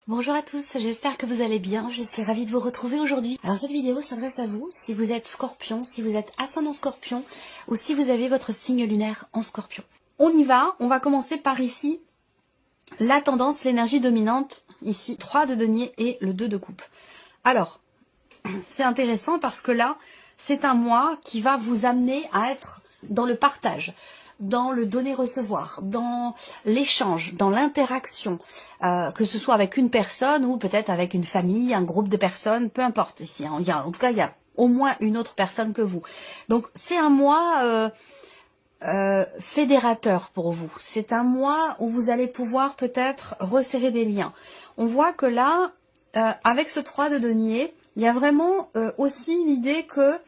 Bonjour à tous, j'espère que vous allez bien, je suis ravie de vous retrouver aujourd'hui. Alors cette vidéo s'adresse à vous, si vous êtes scorpion, si vous êtes ascendant scorpion, ou si vous avez votre signe lunaire en scorpion. On y va, on va commencer par ici, la tendance, l'énergie dominante, ici 3 de denier et le 2 de coupe. Alors, c'est intéressant parce que là, c'est un mois qui va vous amener à être dans le partage, dans le donner-recevoir, dans l'échange, dans l'interaction, que ce soit avec une personne ou peut-être avec une famille, un groupe de personnes, peu importe ici. Hein, en tout cas, il y a au moins une autre personne que vous. Donc, c'est un mois fédérateur pour vous. C'est un mois où vous allez pouvoir peut-être resserrer des liens. On voit que là, avec ce 3 de denier, il y a vraiment aussi l'idée que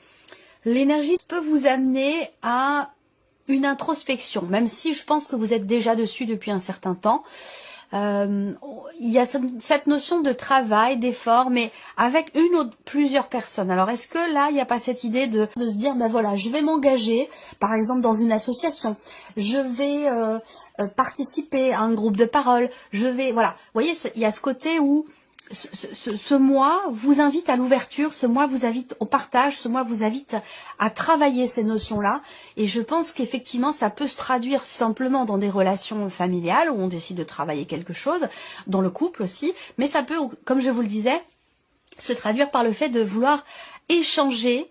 l'énergie peut vous amener à une introspection, même si je pense que vous êtes déjà dessus depuis un certain temps. Il y a cette notion de travail, d'effort, mais avec une ou plusieurs personnes. Alors, est-ce que là, il n'y a pas cette idée de se dire, ben voilà, je vais m'engager, par exemple, dans une association, je vais participer à un groupe de parole, je vais, voilà. Vous voyez, il y a ce côté où ce mois vous invite à l'ouverture, ce mois vous invite au partage, ce mois vous invite à travailler ces notions-là. Et je pense qu'effectivement, ça peut se traduire simplement dans des relations familiales où on décide de travailler quelque chose, dans le couple aussi. Mais ça peut, comme je vous le disais, se traduire par le fait de vouloir échanger,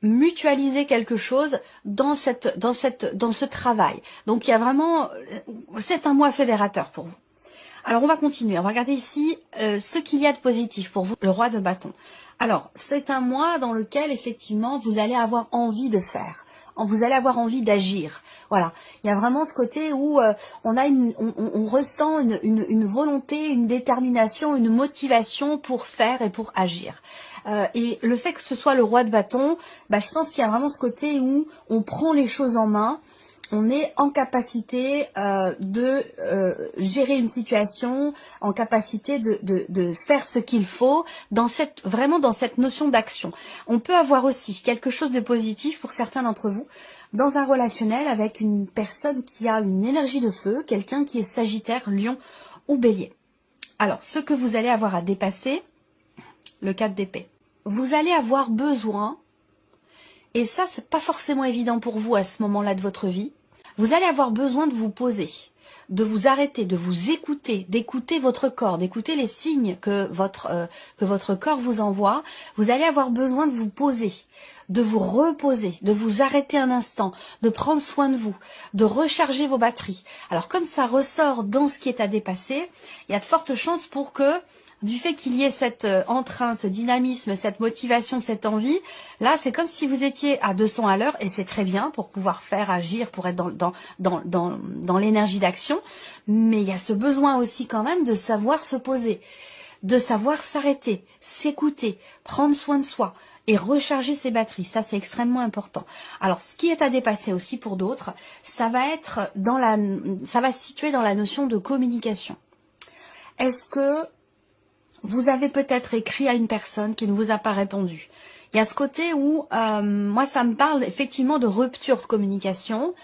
mutualiser quelque chose dans ce travail. Donc il y a vraiment, c'est un mois fédérateur pour vous. Alors on va continuer, on va regarder ici ce qu'il y a de positif pour vous, le roi de bâton. Alors c'est un mois dans lequel effectivement vous allez avoir envie de faire, vous allez avoir envie d'agir. Voilà, il y a vraiment ce côté où on ressent une volonté, une détermination, une motivation pour faire et pour agir. Et le fait que ce soit le roi de bâton, je pense qu'il y a vraiment ce côté où on prend les choses en main. On est en capacité de gérer une situation, en capacité de faire ce qu'il faut, vraiment dans cette notion d'action. On peut avoir aussi quelque chose de positif pour certains d'entre vous dans un relationnel avec une personne qui a une énergie de feu, quelqu'un qui est Sagittaire, Lion ou Bélier. Alors, ce que vous allez avoir à dépasser, le 4 d'épée. Vous allez avoir besoin, et ça c'est pas forcément évident pour vous à ce moment-là de votre vie, vous allez avoir besoin de vous poser, de vous arrêter, de vous écouter, d'écouter votre corps, d'écouter les signes que votre corps vous envoie. Vous allez avoir besoin de vous poser, de vous reposer, de vous arrêter un instant, de prendre soin de vous, de recharger vos batteries. Alors comme ça ressort dans ce qui est à dépasser, il y a de fortes chances pour que du fait qu'il y ait cet entrain, ce dynamisme, cette motivation, cette envie, là c'est comme si vous étiez à 200 à l'heure et c'est très bien pour pouvoir faire, agir, pour être dans l'énergie d'action, mais il y a ce besoin aussi quand même de savoir se poser, de savoir s'arrêter, s'écouter, prendre soin de soi et recharger ses batteries. Ça c'est extrêmement important. Alors ce qui est à dépasser aussi pour d'autres, ça va se situer dans la notion de communication. Est-ce que vous avez peut-être écrit à une personne qui ne vous a pas répondu. Il y a ce côté où, moi ça me parle effectivement de rupture de communication.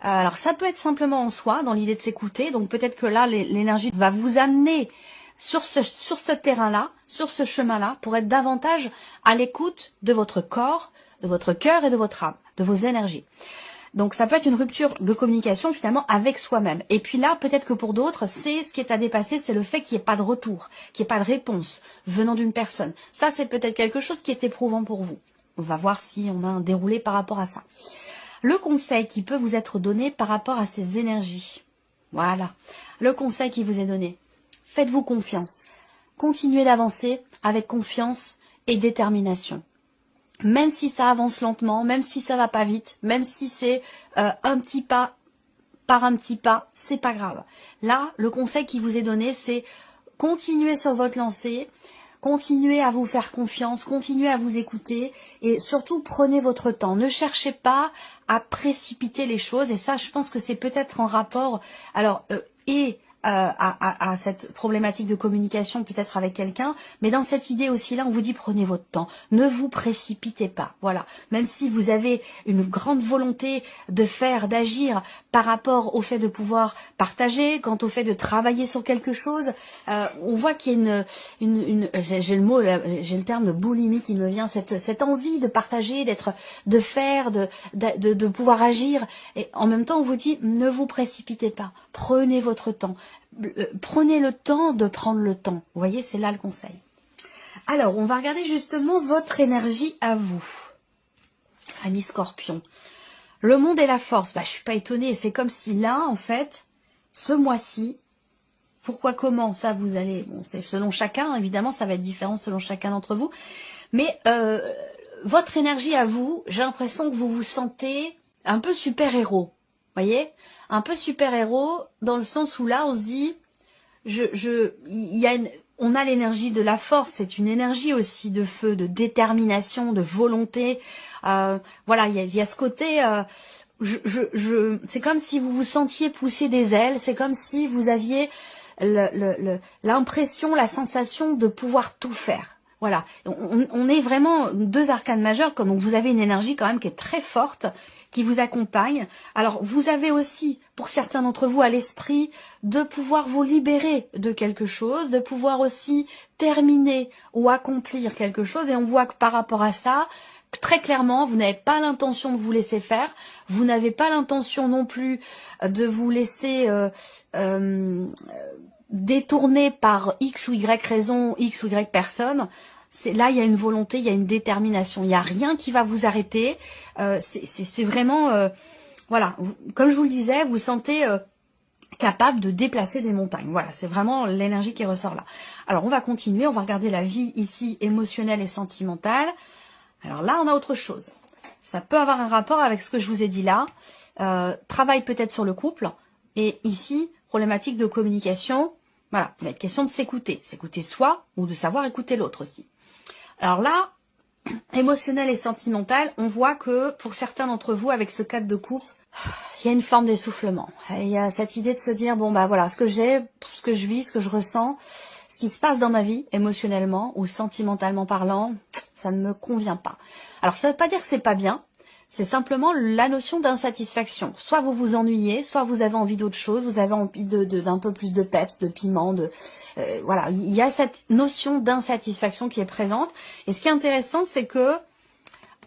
Alors ça peut être simplement en soi, dans l'idée de s'écouter. Donc peut-être que là, l'énergie va vous amener sur ce terrain-là, sur ce chemin-là, pour être davantage à l'écoute de votre corps, de votre cœur et de votre âme, de vos énergies. Donc ça peut être une rupture de communication finalement avec soi-même. Et puis là, peut-être que pour d'autres, c'est ce qui est à dépasser, c'est le fait qu'il n'y ait pas de retour, qu'il n'y ait pas de réponse venant d'une personne. Ça, c'est peut-être quelque chose qui est éprouvant pour vous. On va voir si on a un déroulé par rapport à ça. Le conseil qui peut vous être donné par rapport à ces énergies. Voilà. Le conseil qui vous est donné. Faites-vous confiance. Continuez d'avancer avec confiance et détermination. Même si ça avance lentement, même si ça va pas vite, même si c'est un petit pas par un petit pas, c'est pas grave. Là, le conseil qui vous est donné, c'est continuez sur votre lancée, continuez à vous faire confiance, continuez à vous écouter et surtout prenez votre temps. Ne cherchez pas à précipiter les choses et ça, je pense que c'est peut-être en rapport et à cette problématique de communication peut-être avec quelqu'un, mais dans cette idée aussi là, on vous dit prenez votre temps, ne vous précipitez pas, voilà. Même si vous avez une grande volonté de faire, d'agir par rapport au fait de pouvoir partager, quant au fait de travailler sur quelque chose, on voit qu'il y a j'ai le mot, j'ai le terme de boulimie qui me vient, cette envie de partager, de faire, de pouvoir agir, et en même temps on vous dit ne vous précipitez pas, prenez votre temps. Prenez le temps de prendre le temps. Vous voyez, c'est là le conseil. Alors, on va regarder justement votre énergie à vous. Ami Scorpion. Le monde et la force. Bah, je suis pas étonnée. C'est comme si là, en fait, ce mois-ci, pourquoi, comment, ça vous allez... Bon, c'est selon chacun, évidemment, ça va être différent selon chacun d'entre vous. Mais votre énergie à vous, j'ai l'impression que vous vous sentez un peu super-héros. Voyez, un peu super-héros dans le sens où là on se dit, on a l'énergie de la force, c'est une énergie aussi de feu, de détermination, de volonté. Voilà, il y a ce côté, c'est comme si vous vous sentiez pousser des ailes, c'est comme si vous aviez l'impression, la sensation de pouvoir tout faire. Voilà, on est vraiment deux arcanes majeures, donc vous avez une énergie quand même qui est très forte, qui vous accompagne. Alors, vous avez aussi, pour certains d'entre vous, à l'esprit de pouvoir vous libérer de quelque chose, de pouvoir aussi terminer ou accomplir quelque chose. Et on voit que par rapport à ça, très clairement, vous n'avez pas l'intention de vous laisser faire. Vous n'avez pas l'intention non plus de vous laisser détourner par X ou Y raison, X ou Y personne. Là, il y a une volonté, il y a une détermination. Il n'y a rien qui va vous arrêter. C'est vraiment, voilà, comme je vous le disais, vous sentez capable de déplacer des montagnes. Voilà, c'est vraiment l'énergie qui ressort là. Alors, on va continuer, on va regarder la vie ici émotionnelle et sentimentale. Alors là, on a autre chose. Ça peut avoir un rapport avec ce que je vous ai dit là. Travail peut-être sur le couple. Et ici, problématique de communication. Voilà, il va être question de s'écouter. S'écouter soi ou de savoir écouter l'autre aussi. Alors là, émotionnel et sentimental, on voit que pour certains d'entre vous, avec ce cadre de couple, il y a une forme d'essoufflement. Il y a cette idée de se dire, bon bah voilà, ce que j'ai, ce que je vis, ce que je ressens, ce qui se passe dans ma vie, émotionnellement ou sentimentalement parlant, ça ne me convient pas. Alors ça ne veut pas dire que c'est pas bien, c'est simplement la notion d'insatisfaction. Soit vous vous ennuyez, soit vous avez envie d'autre chose, vous avez envie d'un peu plus de peps, de piment, voilà, il y a cette notion d'insatisfaction qui est présente. Et ce qui est intéressant, c'est que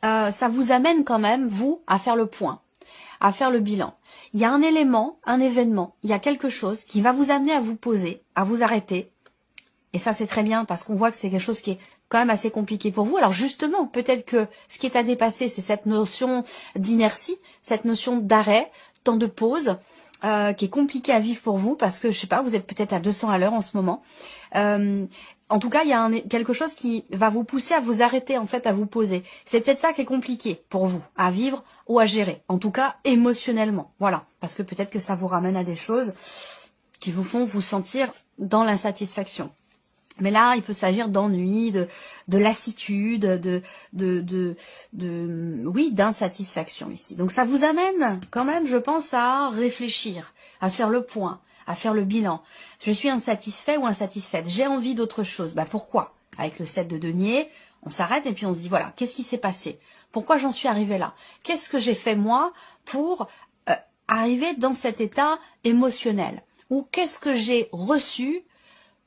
ça vous amène quand même, vous, à faire le point, à faire le bilan. Il y a un élément, un événement, il y a quelque chose qui va vous amener à vous poser, à vous arrêter. Et ça, c'est très bien parce qu'on voit que c'est quelque chose qui est quand même assez compliqué pour vous. Alors justement, peut-être que ce qui est à dépasser, c'est cette notion d'inertie, cette notion d'arrêt, temps de pause, qui est compliqué à vivre pour vous parce que, je sais pas, vous êtes peut-être à 200 à l'heure en ce moment. En tout cas, il y a quelque chose qui va vous pousser à vous arrêter, en fait, à vous poser. C'est peut-être ça qui est compliqué pour vous, à vivre ou à gérer. En tout cas, émotionnellement. Voilà. Parce que peut-être que ça vous ramène à des choses qui vous font vous sentir dans l'insatisfaction. Mais là, il peut s'agir d'ennui, de lassitude, oui, d'insatisfaction ici. Donc ça vous amène quand même, je pense, à réfléchir, à faire le point, à faire le bilan. Je suis insatisfait ou insatisfaite. J'ai envie d'autre chose. Bah pourquoi? Avec le 7 de denier, on s'arrête et puis on se dit, voilà, qu'est-ce qui s'est passé? Pourquoi j'en suis arrivée là? Qu'est-ce que j'ai fait moi pour arriver dans cet état émotionnel? Ou qu'est-ce que j'ai reçu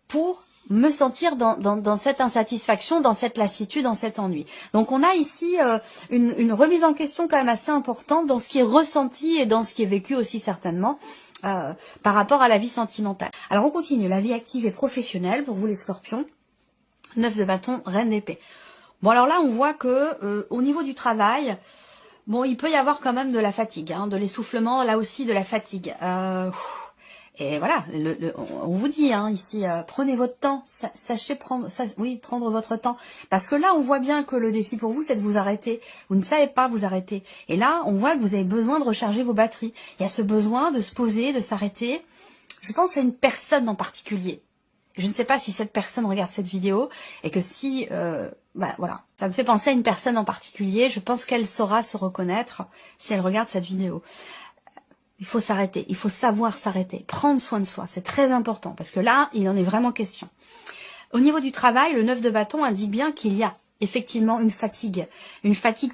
pour me sentir dans cette insatisfaction, dans cette lassitude, dans cet ennui. Donc on a ici une remise en question quand même assez importante dans ce qui est ressenti et dans ce qui est vécu aussi certainement par rapport à la vie sentimentale. Alors on continue, la vie active et professionnelle pour vous les scorpions. 9 de bâton, reine d'épée. Bon alors là on voit que au niveau du travail, bon il peut y avoir quand même de la fatigue, hein, de l'essoufflement, là aussi de la fatigue. Et voilà, on vous dit hein, ici, prenez votre temps, sachez prendre, prendre votre temps. Parce que là, on voit bien que le défi pour vous, c'est de vous arrêter. Vous ne savez pas vous arrêter. Et là, on voit que vous avez besoin de recharger vos batteries. Il y a ce besoin de se poser, de s'arrêter. Je pense à une personne en particulier. Je ne sais pas si cette personne regarde cette vidéo et que si, voilà, ça me fait penser à une personne en particulier. Je pense qu'elle saura se reconnaître si elle regarde cette vidéo. Il faut s'arrêter, il faut savoir s'arrêter, prendre soin de soi, c'est très important, parce que là, il en est vraiment question. Au niveau du travail, le 9 de bâton indique bien qu'il y a effectivement une fatigue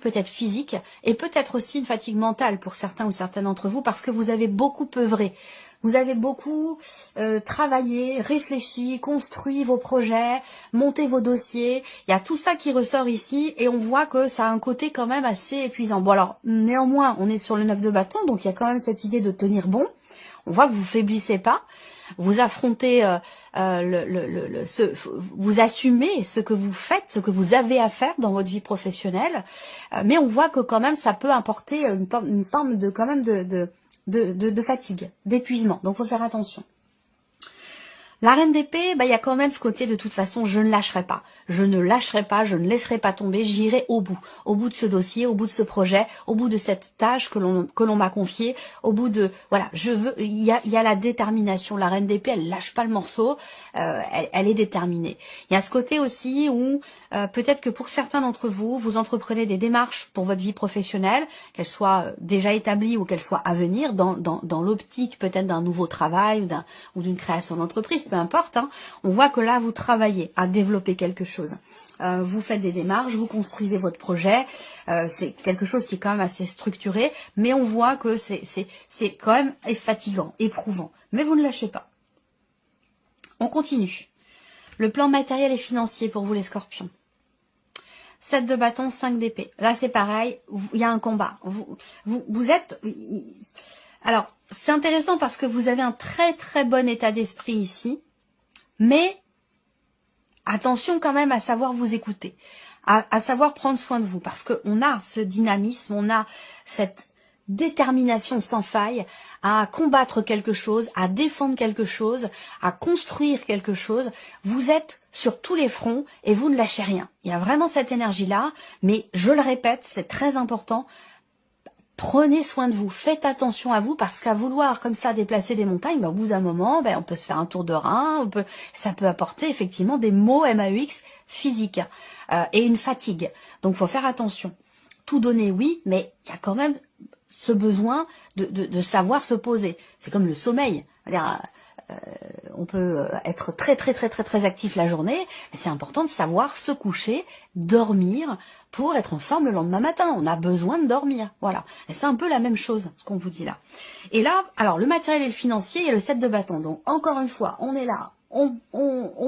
peut-être physique, et peut-être aussi une fatigue mentale pour certains ou certaines d'entre vous, parce que vous avez beaucoup œuvré. Vous avez beaucoup travaillé, réfléchi, construit vos projets, monté vos dossiers. Il y a tout ça qui ressort ici et on voit que ça a un côté quand même assez épuisant. Bon alors, néanmoins, on est sur le 9 de bâton, donc il y a quand même cette idée de tenir bon. On voit que vous faiblissez pas, vous affrontez, vous assumez ce que vous faites, ce que vous avez à faire dans votre vie professionnelle, mais on voit que quand même ça peut apporter une forme de quand même de fatigue, d'épuisement. Donc, faut faire attention. La reine d'épée, il y a quand même ce côté de toute façon, je ne lâcherai pas. Je ne lâcherai pas, je ne laisserai pas tomber, j'irai au bout de ce dossier, au bout de ce projet, au bout de cette tâche que l'on m'a confiée, au bout de, voilà, il y a la détermination. La reine d'épée, elle lâche pas le morceau, elle est déterminée. Il y a ce côté aussi où, peut-être que pour certains d'entre vous, vous entreprenez des démarches pour votre vie professionnelle, qu'elles soient déjà établies ou qu'elles soient à venir, dans l'optique peut-être d'un nouveau travail ou d'une création d'entreprise, peu importe, hein. On voit que là, vous travaillez à développer quelque chose. Vous faites des démarches, vous construisez votre projet. C'est quelque chose qui est quand même assez structuré, mais on voit que c'est quand même fatigant, éprouvant. Mais vous ne lâchez pas. On continue. Le plan matériel et financier pour vous les scorpions. 7 de bâton, 5 d'épée. Là, c'est pareil, il y a un combat. Vous êtes... Alors, c'est intéressant parce que vous avez un très très bon état d'esprit ici, mais attention quand même à savoir vous écouter, à savoir prendre soin de vous, parce qu'on a ce dynamisme, on a cette détermination sans faille à combattre quelque chose, à défendre quelque chose, à construire quelque chose. Vous êtes sur tous les fronts et vous ne lâchez rien. Il y a vraiment cette énergie-là, mais je le répète, c'est très important. Prenez soin de vous, faites attention à vous, parce qu'à vouloir comme ça déplacer des montagnes, au bout d'un moment, on peut se faire un tour de rein, ça peut apporter effectivement des maux MAUX physiques et une fatigue. Donc faut faire attention. Tout donner, oui, mais il y a quand même ce besoin de savoir se poser. C'est comme le sommeil. On peut être très très très très très actif la journée, mais c'est important de savoir se coucher, dormir, pour être en forme le lendemain matin. On a besoin de dormir, voilà. Et c'est un peu la même chose, ce qu'on vous dit là. Et là, alors le matériel et le financier, il y a le 7 de bâton. Donc encore une fois, on est là, on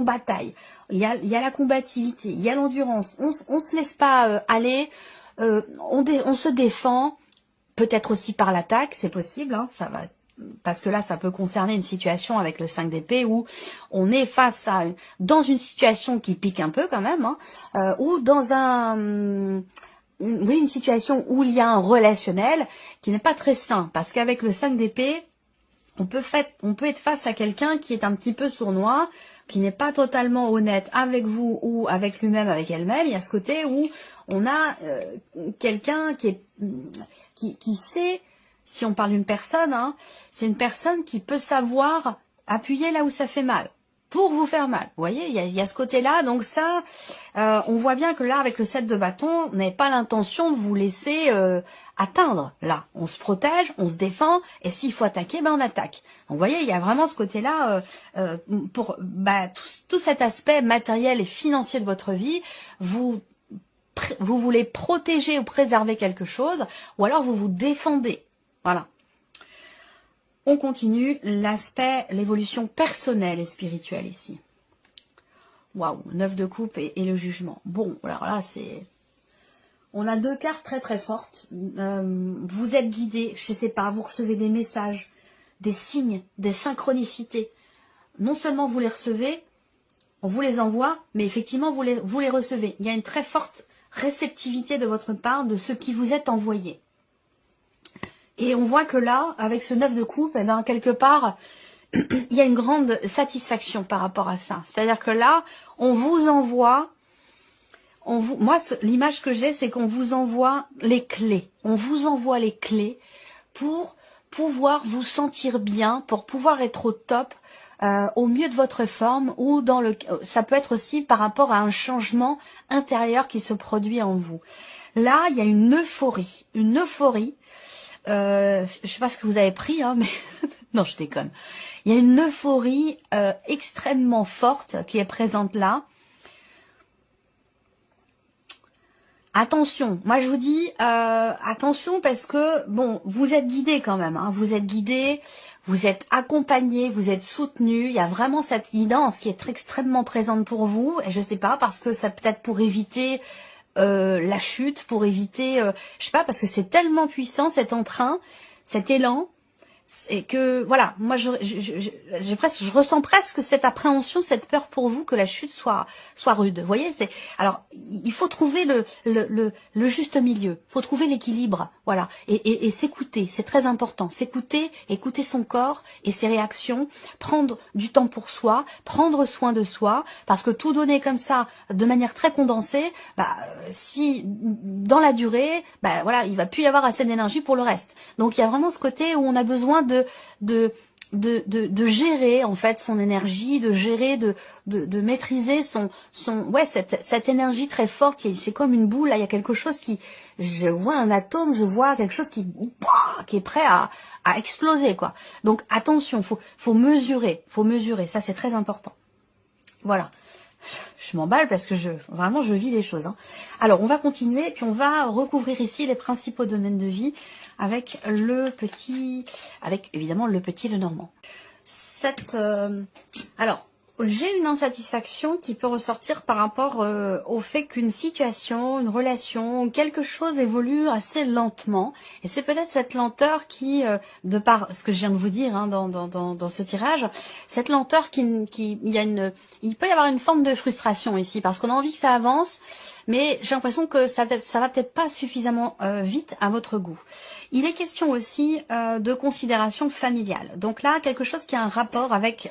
bataille. Il y a la combativité, il y a l'endurance. On se laisse pas aller, on se défend, peut-être aussi par l'attaque, c'est possible, hein, ça va. Parce que là, ça peut concerner une situation avec le 5 d'épée où on est face à dans une situation qui pique un peu quand même, hein, ou dans une situation où il y a un relationnel qui n'est pas très sain. Parce qu'avec le 5 d'épée, on peut être face à quelqu'un qui est un petit peu sournois, qui n'est pas totalement honnête avec vous ou avec lui-même, avec elle-même. Il y a ce côté où on a quelqu'un qui sait. Si on parle d'une personne, hein, c'est une personne qui peut savoir appuyer là où ça fait mal, pour vous faire mal. Vous voyez, il y a ce côté-là. Donc ça, on voit bien que là, avec le 7 de bâton, on n'avait pas l'intention de vous laisser atteindre. Là, on se protège, on se défend, et s'il faut attaquer, on attaque. Donc vous voyez, il y a vraiment ce côté-là pour tout cet aspect matériel et financier de votre vie. Vous voulez protéger ou préserver quelque chose, ou alors vous vous défendez. Voilà. On continue l'aspect, l'évolution personnelle et spirituelle ici. Waouh, 9 de coupe et le jugement. Bon, alors là, on a deux cartes très très fortes. Vous êtes guidé, je sais pas, vous recevez des messages, des signes, des synchronicités. Non seulement vous les recevez, on vous les envoie, mais effectivement vous les recevez. Il y a une très forte réceptivité de votre part de ce qui vous est envoyé. Et on voit que là, avec ce 9 de coupe, quelque part, il y a une grande satisfaction par rapport à ça. C'est-à-dire que là, on vous envoie, moi, l'image que j'ai, c'est qu'on vous envoie les clés. On vous envoie les clés pour pouvoir vous sentir bien, pour pouvoir être au top, au mieux de votre forme, ou ça peut être aussi par rapport à un changement intérieur qui se produit en vous. Là, il y a une euphorie je sais pas ce que vous avez pris, hein, mais non, je déconne. Il y a une euphorie extrêmement forte qui est présente là. Attention, moi je vous dis attention parce que bon, vous êtes guidés quand même, hein, vous êtes guidés, vous êtes accompagnés, vous êtes soutenus. Il y a vraiment cette guidance qui est extrêmement présente pour vous. Et je sais pas parce que ça peut-être pour éviter la chute, pour éviter, je sais pas, parce que c'est tellement puissant cet entrain, cet élan. Et que voilà, moi je ressens presque cette appréhension, cette peur pour vous que la chute soit rude. Vous voyez, c'est alors il faut trouver le juste milieu, il faut trouver l'équilibre, voilà, et s'écouter, c'est très important, s'écouter, écouter son corps et ses réactions, prendre du temps pour soi, prendre soin de soi, parce que tout donner comme ça de manière très condensée, si dans la durée, voilà, il va plus y avoir assez d'énergie pour le reste. Donc il y a vraiment ce côté où on a besoin de gérer en fait son énergie, de gérer, de maîtriser cette énergie très forte. C'est comme une boule, là, il y a quelque chose qui, je vois un atome, je vois quelque chose qui est prêt à exploser, quoi. Donc attention, faut mesurer, ça c'est très important. Voilà. Je m'emballe parce que vraiment je vis les choses, hein. Alors on va continuer, puis on va recouvrir ici les principaux domaines de vie avec évidemment le petit Lenormand. Alors j'ai une insatisfaction qui peut ressortir par rapport au fait qu'une situation, une relation, quelque chose évolue assez lentement. Et c'est peut-être cette lenteur qui, de par ce que je viens de vous dire, hein, dans ce tirage, cette lenteur il peut y avoir une forme de frustration ici, parce qu'on a envie que ça avance, mais j'ai l'impression que ça va peut-être pas suffisamment vite à votre goût. Il est question aussi de considération familiale. Donc là, quelque chose qui a un rapport avec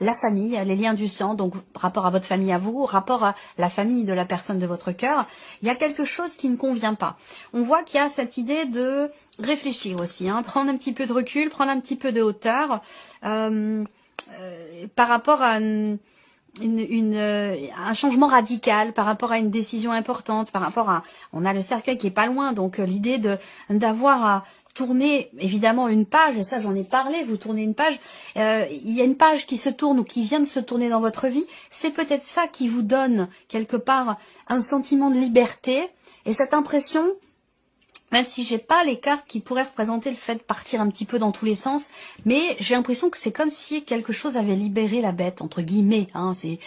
la famille, les liens du sang, donc rapport à votre famille à vous, rapport à la famille de la personne de votre cœur. Il y a quelque chose qui ne convient pas. On voit qu'il y a cette idée de réfléchir aussi, hein, prendre un petit peu de recul, prendre un petit peu de hauteur par rapport à un changement radical, par rapport à une décision importante, par rapport à, on a le cercueil qui est pas loin, donc l'idée d'avoir à tourner évidemment une page, et ça j'en ai parlé, vous tournez une page, il y a une page qui se tourne ou qui vient de se tourner dans votre vie, c'est peut-être ça qui vous donne quelque part un sentiment de liberté, et cette impression, même si j'ai pas les cartes qui pourraient représenter le fait de partir un petit peu dans tous les sens, mais j'ai l'impression que c'est comme si quelque chose avait libéré la bête, entre guillemets, hein, c'est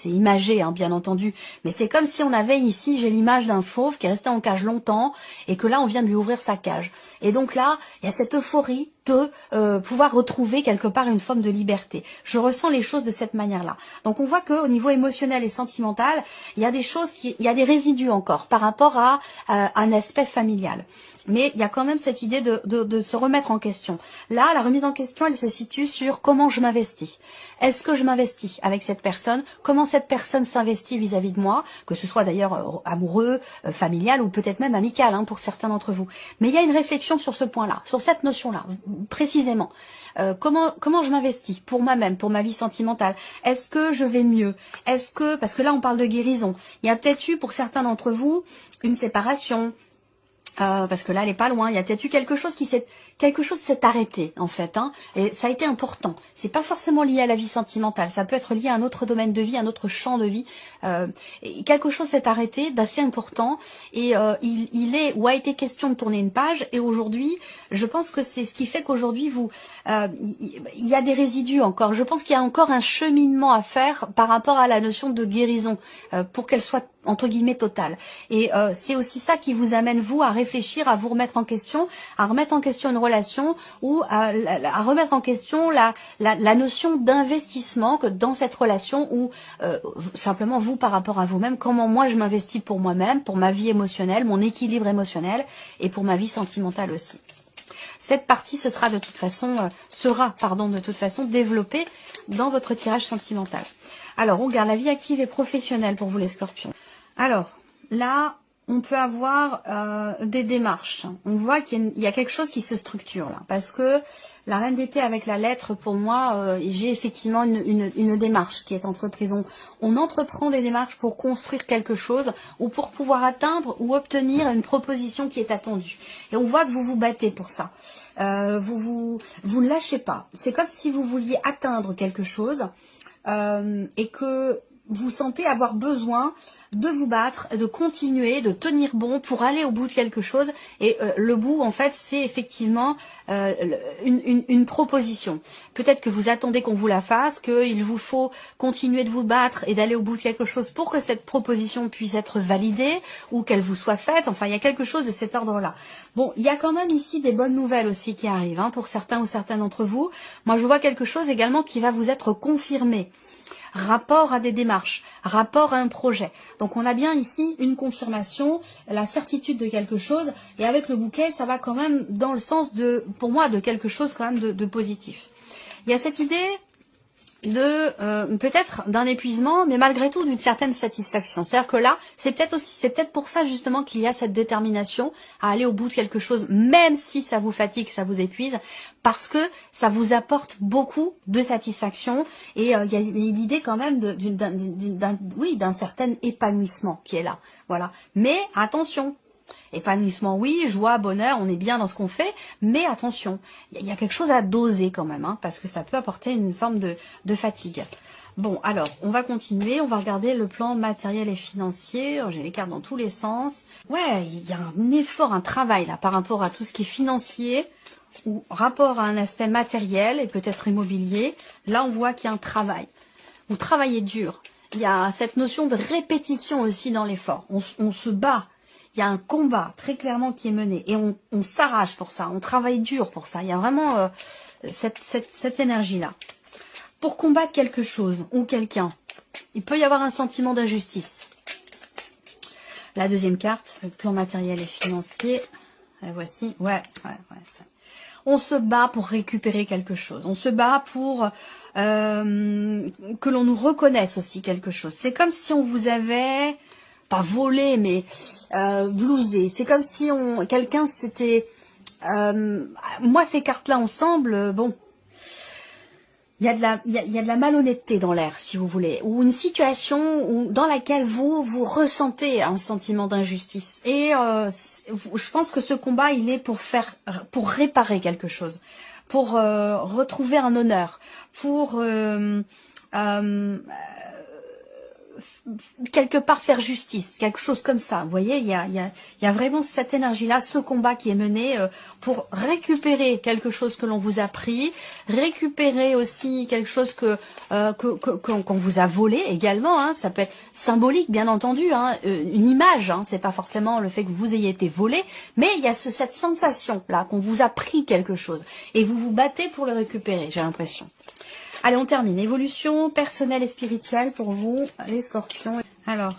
imagé, hein, bien entendu, mais c'est comme si on avait ici, j'ai l'image d'un fauve qui est resté en cage longtemps, et que là on vient de lui ouvrir sa cage. Et donc là, il y a cette euphorie de pouvoir retrouver quelque part une forme de liberté. Je ressens les choses de cette manière-là. Donc on voit qu'au niveau émotionnel et sentimental, il y a des choses, il y a des résidus encore par rapport à un aspect familial. Mais il y a quand même cette idée de se remettre en question. Là, la remise en question, elle se situe sur comment je m'investis. Est-ce que je m'investis avec cette personne? Comment cette personne s'investit vis-à-vis de moi? Que ce soit d'ailleurs amoureux, familial ou peut-être même amical, hein, pour certains d'entre vous. Mais il y a une réflexion sur ce point-là, sur cette notion-là, précisément. Comment je m'investis pour moi-même, pour ma vie sentimentale? Est-ce que je vais mieux? Parce que là, on parle de guérison. Il y a peut-être eu pour certains d'entre vous une séparation. Parce que là, elle est pas loin. Il y a peut-être eu quelque chose s'est arrêté en fait, hein, et ça a été important. C'est pas forcément lié à la vie sentimentale. Ça peut être lié à un autre domaine de vie, un autre champ de vie. Et quelque chose s'est arrêté d'assez important. Et il est ou a été question de tourner une page. Et aujourd'hui, je pense que c'est ce qui fait qu'aujourd'hui il y a des résidus encore. Je pense qu'il y a encore un cheminement à faire par rapport à la notion de guérison pour qu'elle soit entre guillemets totale. Et c'est aussi ça qui vous amène vous à réfléchir, à vous remettre en question, à remettre en question une relation ou à remettre en question la notion d'investissement que dans cette relation ou simplement vous par rapport à vous-même, comment moi je m'investis pour moi-même, pour ma vie émotionnelle, mon équilibre émotionnel et pour ma vie sentimentale aussi. Cette partie sera de toute façon développée dans votre tirage sentimental. Alors on regarde la vie active et professionnelle pour vous les scorpions. Alors là, on peut avoir des démarches. On voit qu'il y a quelque chose qui se structure là, parce que la reine d'épée avec la lettre, pour moi, j'ai effectivement une démarche qui est entreprise. On entreprend des démarches pour construire quelque chose ou pour pouvoir atteindre ou obtenir une proposition qui est attendue. Et on voit que vous vous battez pour ça. Vous ne lâchez pas. C'est comme si vous vouliez atteindre quelque chose et que vous sentez avoir besoin de vous battre, de continuer, de tenir bon pour aller au bout de quelque chose. Et le bout, en fait, c'est effectivement une proposition. Peut-être que vous attendez qu'on vous la fasse, qu'il vous faut continuer de vous battre et d'aller au bout de quelque chose pour que cette proposition puisse être validée ou qu'elle vous soit faite. Enfin, il y a quelque chose de cet ordre-là. Bon, il y a quand même ici des bonnes nouvelles aussi qui arrivent, hein, pour certains ou certaines d'entre vous. Moi, je vois quelque chose également qui va vous être confirmé. Rapport à des démarches, rapport à un projet. Donc on a bien ici une confirmation, la certitude de quelque chose, et avec le bouquet, ça va quand même dans le sens de, pour moi, de quelque chose quand même de positif. Il y a cette idée de peut-être d'un épuisement, mais malgré tout d'une certaine satisfaction. C'est-à-dire que là, c'est peut-être pour ça justement qu'il y a cette détermination à aller au bout de quelque chose, même si ça vous fatigue, ça vous épuise, parce que ça vous apporte beaucoup de satisfaction et il y a l'idée quand même d'un certain épanouissement qui est là. Voilà. Mais attention. Épanouissement, oui, joie, bonheur, on est bien dans ce qu'on fait, mais attention, il y a quelque chose à doser quand même, hein, parce que ça peut apporter une forme de fatigue. Bon, alors, on va continuer, on va regarder le plan matériel et financier. J'ai les cartes dans tous les sens. Ouais, il y a un effort, un travail là par rapport à tout ce qui est financier ou rapport à un aspect matériel et peut-être immobilier. Là, on voit qu'il y a un travail. Vous travaillez dur. Il y a cette notion de répétition aussi dans l'effort. On se bat. Il y a un combat très clairement qui est mené et on s'arrache pour ça, on travaille dur pour ça. Il y a vraiment cette énergie-là. Pour combattre quelque chose ou quelqu'un, il peut y avoir un sentiment d'injustice. La deuxième carte, le plan matériel et financier, la voici. Ouais. On se bat pour récupérer quelque chose. On se bat pour que l'on nous reconnaisse aussi quelque chose. C'est comme si on vous avait, pas volé, mais blousé. C'est comme si quelqu'un s'était... moi, ces cartes-là ensemble, bon, il y a de la malhonnêteté dans l'air, si vous voulez, ou une situation dans laquelle vous ressentez un sentiment d'injustice. Et je pense que ce combat, il est pour réparer quelque chose, pour retrouver un honneur, pour quelque part faire justice, quelque chose comme ça. Vous voyez, il y a vraiment cette énergie-là, ce combat qui est mené pour récupérer quelque chose que l'on vous a pris, récupérer aussi quelque chose qu'on vous a volé également. Hein, ça peut être symbolique, bien entendu, hein, une image. Hein, c'est pas forcément le fait que vous ayez été volé, mais il y a cette sensation-là qu'on vous a pris quelque chose et vous vous battez pour le récupérer. J'ai l'impression. Allez, on termine. Évolution personnelle et spirituelle pour vous, les scorpions. Alors,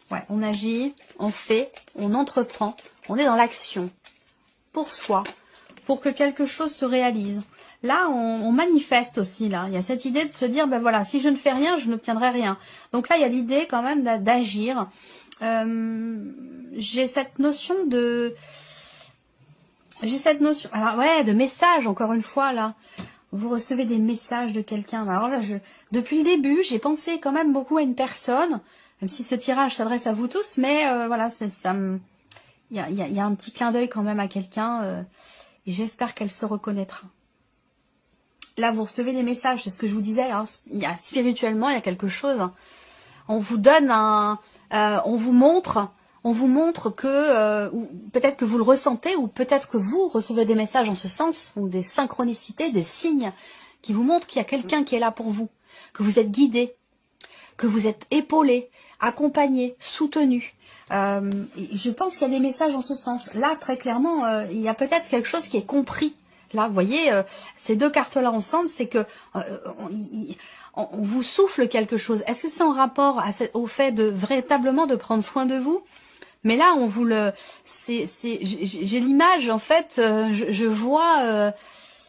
ouais, on agit, on fait, on entreprend, on est dans l'action pour soi, pour que quelque chose se réalise. Là, on manifeste aussi, là. Il y a cette idée de se dire, ben voilà, si je ne fais rien, je n'obtiendrai rien. Donc là, il y a l'idée quand même d'agir. J'ai cette notion, alors ouais, de message, encore une fois, là. Vous recevez des messages de quelqu'un. Alors là, depuis le début, j'ai pensé quand même beaucoup à une personne, même si ce tirage s'adresse à vous tous, mais voilà, il y a un petit clin d'œil quand même à quelqu'un, et j'espère qu'elle se reconnaîtra. Là, vous recevez des messages, c'est ce que je vous disais, hein, spirituellement, il y a quelque chose. On vous donne on vous montre que peut-être que vous le ressentez ou peut-être que vous recevez des messages en ce sens ou des synchronicités, des signes qui vous montrent qu'il y a quelqu'un qui est là pour vous, que vous êtes guidé, que vous êtes épaulé, accompagné, soutenu. Je pense qu'il y a des messages en ce sens. Là, très clairement, il y a peut-être quelque chose qui est compris. Là, vous voyez, ces deux cartes-là ensemble, c'est que on vous souffle quelque chose. Est-ce que c'est en rapport au fait de véritablement de prendre soin de vous ? Mais là, on vous le, j'ai l'image en fait, je vois,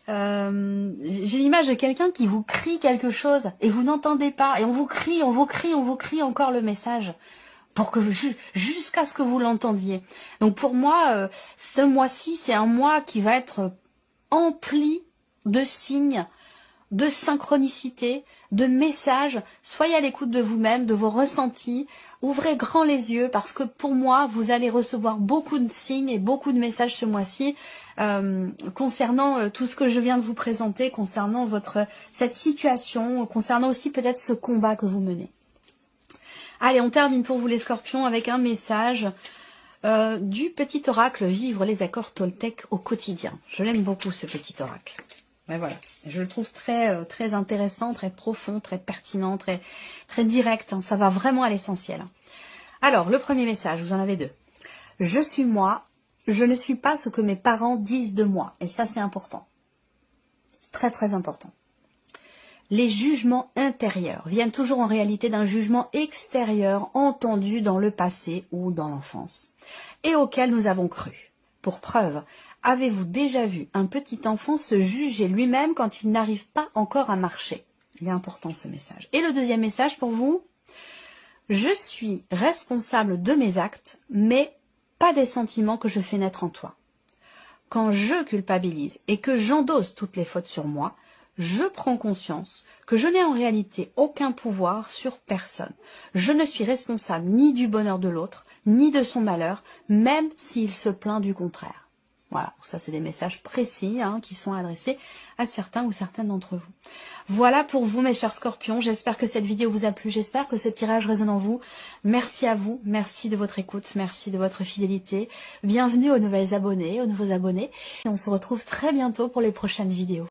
j'ai l'image de quelqu'un qui vous crie quelque chose et vous n'entendez pas et on vous crie encore le message. pour que jusqu'à ce que vous l'entendiez. Donc pour moi, ce mois-ci, c'est un mois qui va être empli de signes, de synchronicité, de messages. Soyez à l'écoute de vous-même, de vos ressentis. Ouvrez grand les yeux parce que pour moi, vous allez recevoir beaucoup de signes et beaucoup de messages ce mois-ci concernant tout ce que je viens de vous présenter, concernant cette situation, concernant aussi peut-être ce combat que vous menez. Allez, on termine pour vous les scorpions avec un message du petit oracle Vivre les accords Toltec au quotidien. Je l'aime beaucoup ce petit oracle. Ouais, voilà. Je le trouve très intéressant, très profond, très pertinent, très direct. Hein. Ça va vraiment à l'essentiel. Alors, le premier message, vous en avez deux. Je suis moi, je ne suis pas ce que mes parents disent de moi. Et ça, c'est important. Très important. Les jugements intérieurs viennent toujours en réalité d'un jugement extérieur entendu dans le passé ou dans l'enfance et auquel nous avons cru. Pour preuve, avez-vous déjà vu un petit enfant se juger lui-même quand il n'arrive pas encore à marcher? Il est important ce message. Et le deuxième message pour vous, je suis responsable de mes actes, mais pas des sentiments que je fais naître en toi. Quand je culpabilise et que j'endosse toutes les fautes sur moi, je prends conscience que je n'ai en réalité aucun pouvoir sur personne. Je ne suis responsable ni du bonheur de l'autre, ni de son malheur, même s'il se plaint du contraire. Voilà, ça c'est des messages précis qui sont adressés à certains ou certaines d'entre vous. Voilà pour vous mes chers scorpions, j'espère que cette vidéo vous a plu, j'espère que ce tirage résonne en vous. Merci à vous, merci de votre écoute, merci de votre fidélité. Bienvenue aux nouvelles abonnées, aux nouveaux abonnés. Et on se retrouve très bientôt pour les prochaines vidéos.